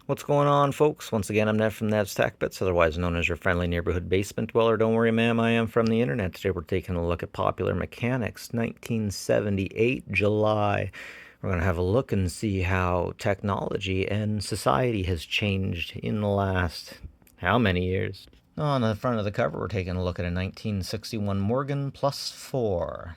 What's going on, folks? Once again, I'm Ned from Ned's Tech Bits, otherwise known as your friendly neighborhood basement dweller. Don't worry, ma'am, I am from the internet. Today we're taking a look at Popular Mechanics, 1978, July. We're going to have a look and see how technology and society has changed in the last how many years? On the front of the cover, we're taking a look at a 1961 Morgan Plus 4.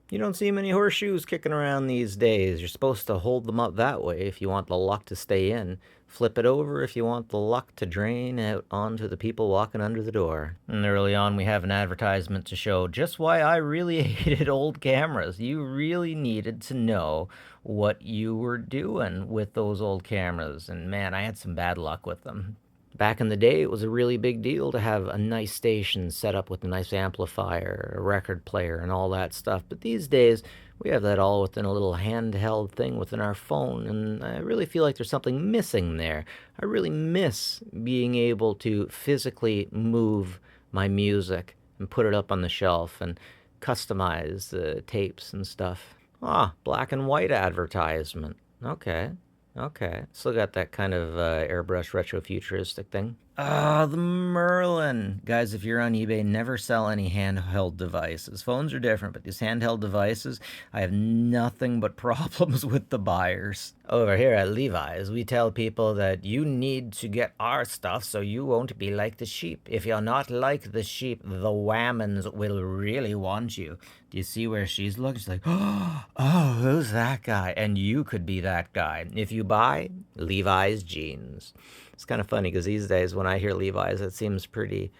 You don't see many horseshoes kicking around these days. You're supposed to hold them up that way if you want the luck to stay in. Flip it over if you want the luck to drain out onto the people walking under the door. And early on, we have an advertisement to show just why I really hated old cameras. You really needed to know what you were doing with those old cameras. And man, I had some bad luck with them. Back in the day, it was a really big deal to have a nice station set up with a nice amplifier, a record player, and all that stuff. But these days, we have that all within a little handheld thing within our phone, and I really feel like there's something missing there. I really miss being able to physically move my music and put it up on the shelf and customize the tapes and stuff. Ah, black and white advertisement. Okay. Okay. Still got that kind of airbrush retro futuristic thing. Ah, the Merlin. Guys, if you're on eBay, never sell any handheld devices. Phones are different, but these handheld devices, I have nothing but problems with the buyers. Over here at Levi's, we tell people that you need to get our stuff so you won't be like the sheep. If you're not like the sheep, the whammons will really want you. Do you see where she's looking? She's like, oh, who's that guy? And you could be that guy. If you buy Levi's jeans. It's kind of funny because these days when I hear Levi's, that seems pretty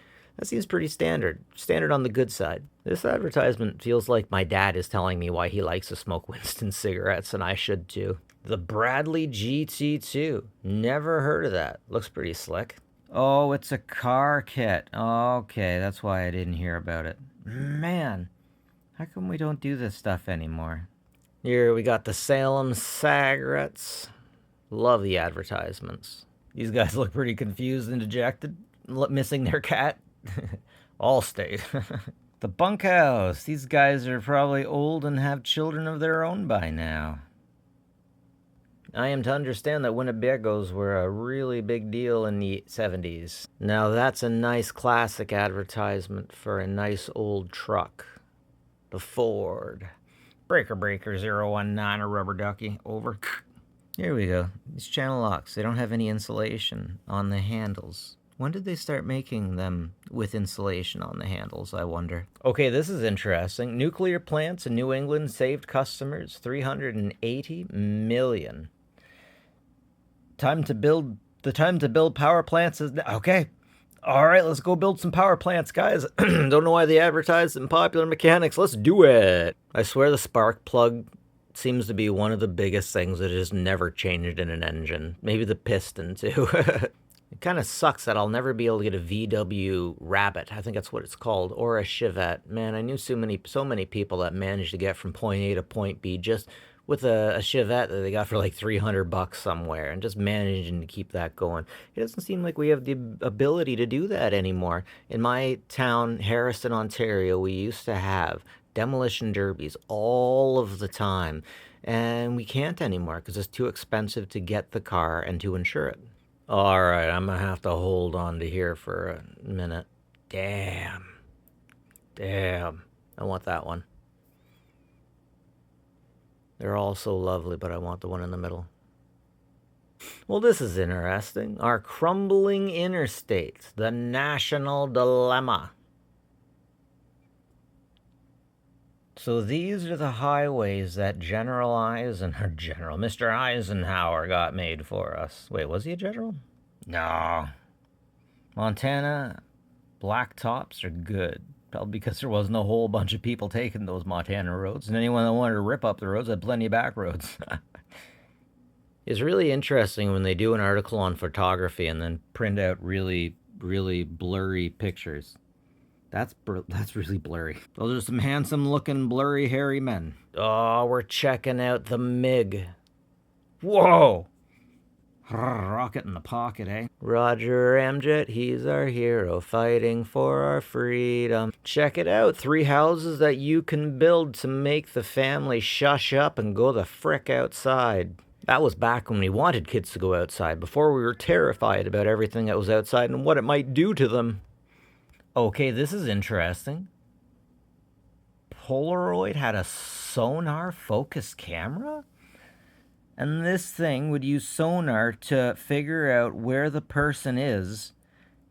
standard. Standard on the good side. This advertisement feels like my dad is telling me why he likes to smoke Winston cigarettes, and I should too. The Bradley GT2. Never heard of that. Looks pretty slick. Oh, it's a car kit. Okay, that's why I didn't hear about it. Man, how come we don't do this stuff anymore? Here we got the Salem cigarettes. Love the advertisements. These guys look pretty confused and dejected, missing their cat. Allstate. The bunkhouse. These guys are probably old and have children of their own by now. I am to understand that Winnebagos were a really big deal in the 70s. Now that's a nice classic advertisement for a nice old truck. The Ford. Breaker 019, a rubber ducky. Over. Here we go. These channel locks, they don't have any insulation on the handles. When did they start making them with insulation on the handles, I wonder? Okay, this is interesting. Nuclear plants in New England saved customers $380 million. The time to build power plants is now. Okay. All right, let's go build some power plants, guys. Don't know why they advertised in Popular Mechanics. Let's do it. I swear the spark plug seems to be one of the biggest things that has never changed in an engine. Maybe the piston, too. It kind of sucks that I'll never be able to get a VW Rabbit. I think that's what it's called. Or a Chevette. Man, I knew so many people that managed to get from point A to point B just with a Chevette that they got for like $300 somewhere and just managing to keep that going. It doesn't seem like we have the ability to do that anymore. In my town, Harrison, Ontario, we used to have demolition derbies all of the time, and we can't anymore because it's too expensive to get the car and to insure it. All right, I'm gonna have to hold on to here for a minute. Damn. I want that one. They're all so lovely, but I want the one in the middle. Well, this is interesting. Our crumbling interstate, the national dilemma. So these are the highways that Mr. Eisenhower got made for us. Wait, was he a general? No. Montana, black tops are good. Probably because there wasn't a whole bunch of people taking those Montana roads, and anyone that wanted to rip up the roads had plenty of back roads. It's really interesting when they do an article on photography and then print out really, really blurry pictures. That's really blurry. Those are some handsome-looking, blurry, hairy men. Oh, we're checking out the MiG. Whoa! Rocket in the pocket, eh? Roger Ramjet, he's our hero, fighting for our freedom. Check it out, 3 houses that you can build to make the family shush up and go the frick outside. That was back when we wanted kids to go outside, before we were terrified about everything that was outside and what it might do to them. Okay, this is interesting. Polaroid had a sonar focused camera? And this thing would use sonar to figure out where the person is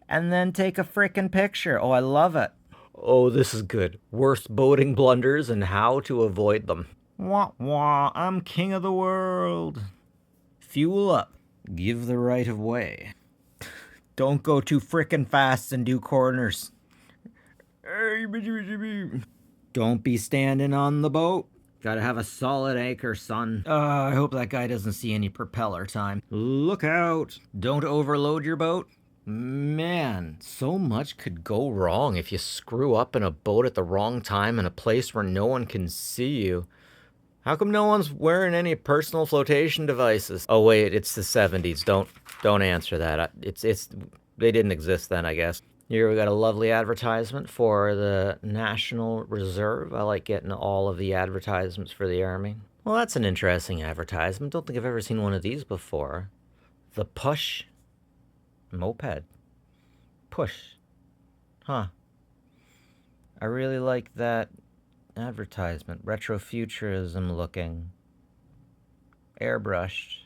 and then take a frickin' picture. Oh, I love it. Oh, this is good. Worst boating blunders and how to avoid them. Wah wah, I'm king of the world. Fuel up. Give the right of way. Don't go too frickin' fast and do corners. Don't be standing on the boat. Gotta have a solid anchor, son. I hope that guy doesn't see any propeller time. Look out. Don't overload your boat. Man, so much could go wrong if you screw up in a boat at the wrong time in a place where no one can see you. How come no one's wearing any personal flotation devices? Oh wait, it's the 70s. Don't answer that. It's they didn't exist then, I guess. Here we got a lovely advertisement for the National Reserve. I like getting all of the advertisements for the Army. Well, that's an interesting advertisement. Don't think I've ever seen one of these before. The Push Moped. Push. Huh. I really like that advertisement. Retrofuturism looking. Airbrushed.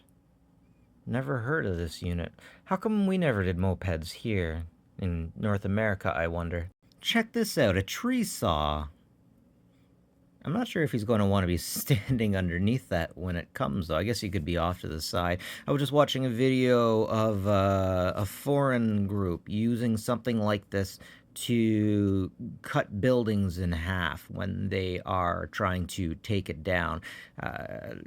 Never heard of this unit. How come we never did mopeds here? In North America, I wonder. Check this out, a tree saw. I'm not sure if he's going to want to be standing underneath that when it comes, though. I guess he could be off to the side. I was just watching a video of a foreign group using something like this to cut buildings in half when they are trying to take it down.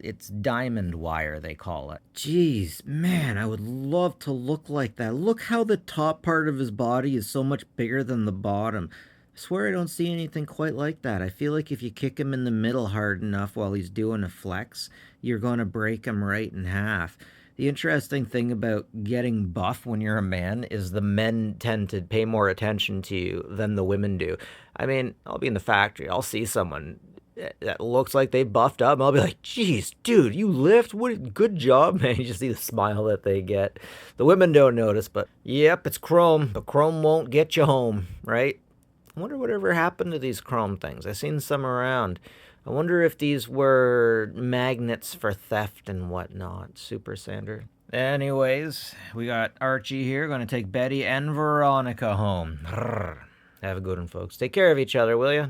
It's diamond wire, they call it. Jeez, man, I would love to look like that. Look how the top part of his body is so much bigger than the bottom. I swear I don't see anything quite like that. I feel like if you kick him in the middle hard enough while he's doing a flex, you're going to break him right in half. The interesting thing about getting buff when you're a man is the men tend to pay more attention to you than the women do. I mean, I'll be in the factory, I'll see someone that looks like they buffed up, and I'll be like, geez, dude, you lift? What? Good job, man. You just see the smile that they get. The women don't notice, but yep, it's chrome, but chrome won't get you home, right? I wonder whatever happened to these chrome things. I seen some around. I wonder if these were magnets for theft and whatnot. Super Sander. Anyways, we got Archie here going to take Betty and Veronica home. Have a good one, folks. Take care of each other, will ya?